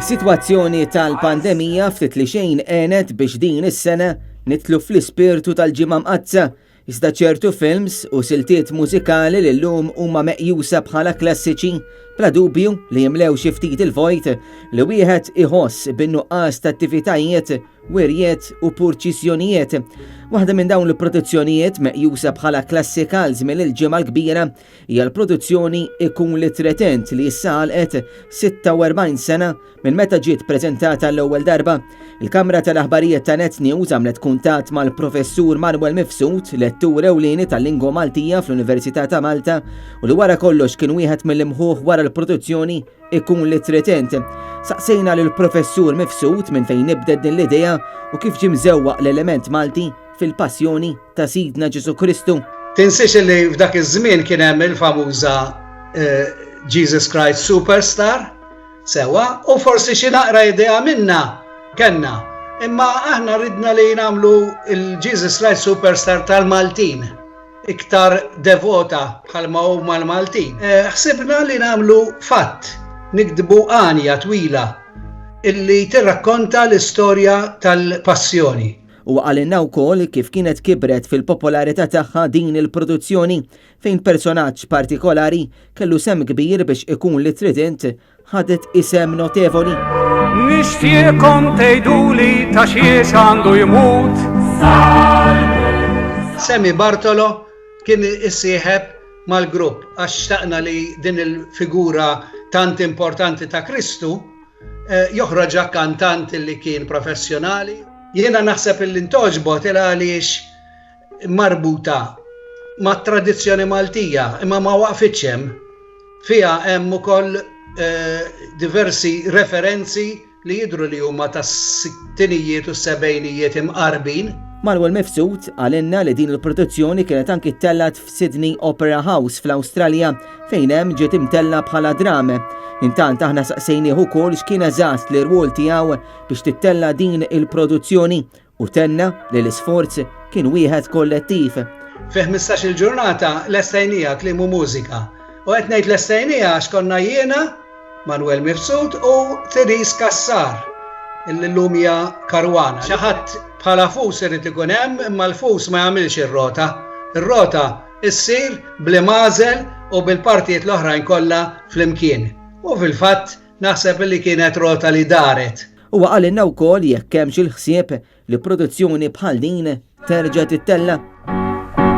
Is-sitwazzjoni tal-pandemija ftit li xejn għenet biex din is-sena nitlu fl-ispirtu tal-ġimgħa mqazza, iżda ċertu films u siltiet mużikali li llum huma meqjusa bħala klassiċi bla dubju li jimlew xi ftit il-vojt li wieħed iħoss bin-nuqqas ta' attivitajiet, wirjiet u purċisjonijiet. Waħda minn dawn il-produzzjonijiet meqjusa bħala klassikals mill-ġimgħa l-kbira hija l-produzzjoni Ikun li tretent li ssalqet 46 sena minn meta ġiet preżentata l-ewwel darba. Il-Kamra tal-Aħbarijiet ta' Net News għamlet kuntatt mal-Professur Manuel Mifsud, lettur ewlieni tal-Lingwa Maltija fl-Università ta' Malta u li wara kollox kien wieħed mill-imħuħ wara l-produzzjoni Ikun li tretent. Saqsejna lill-Professur Mifsud minn fejn nibdet din l-idea u kif ġie mżewwaq l-element Malti fil-passjoni ta' Sidna Ġesu Kristu. Tinsiex li f'dak iż-żmien kien hemm il-famuża Jesus Christ Superstar sewa u forsi xi naqra idea minna kenna. Imma aħna ridna li nagħmlu il-Jesus Christ Superstar tal-Maltin iktar devota bħalma huma l-Maltin. Ħsibna li nagħmlu fatt nikdbu għanja twila illi tirrakkonta l-istorja tal-passjoni. U għalinna wkoll kif kienet kibret fil-popolarità tagħha din il-produzzjoni fejn personaġġ partikolari kellu sem kbir biex ikun li trident ħadet isem notevoli. Nixtieqkom tgħiduli ta' xiex għandu jmut. Semi Bartolo kien issieħeb mal-grupp għax xtaqna li din il-figura tant importanti ta' Kristu joħroġ kantant li kien professjonali. Jiena naħseb illi ntoġbot għaliex marbuta ma' tradizzjoni Maltija imma ma waqfitx hemm. Fiha hemm ukoll diversi referenzi li jidhru li huma tas-sittinijiet u s-sebgħinijiet imqarbin. Manuel Mifsud għalinna li din il-produzzjoni kienet anki ttellat f'Sydney Opera House fl-Awstralja fejn hemm ġiet imtella bħala drama. Intant aħna saqsejnieh ukoll x'kien eżatt l-irwol tiegħu biex tittella din il-produzzjoni u tenna li l-isforz kien wieħed kollettiv. Fi 15-il ġurnata lestejnija kliem u mużika. U qed ngħid lestejnija għax konna jiena, Manuel Mifsud u Therese Kassar, illum hija karwana. Xi ħadd bħala fus irid ikun hemm imma l-fus ma jagħmilx ir-rota. Ir-rota issir bl-mażel u bil-partijiet l-oħrajn kollha flimkien. U fil-fatt naħseb li kienet rota li daret. U għalinna wkoll jekk hemmx il-ħsieb li produzzjoni bħal din terġa' tittella.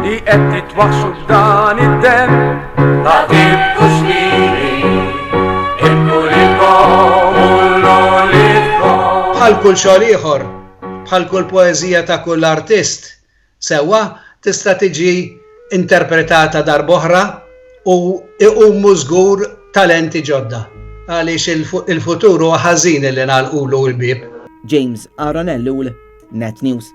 Li qed titwaħxu dan id-dem ta' tibku xlili bħal kull xogħol ieħor, bħal kull poeżija ta' kull artist, sewwa tista' tiġi interpretata darb'oħra u iqumu żgur talenti ġodda għaliex il-futur huwa ħażin li nagħlqulu l-bieb. James Aronellu, Net News.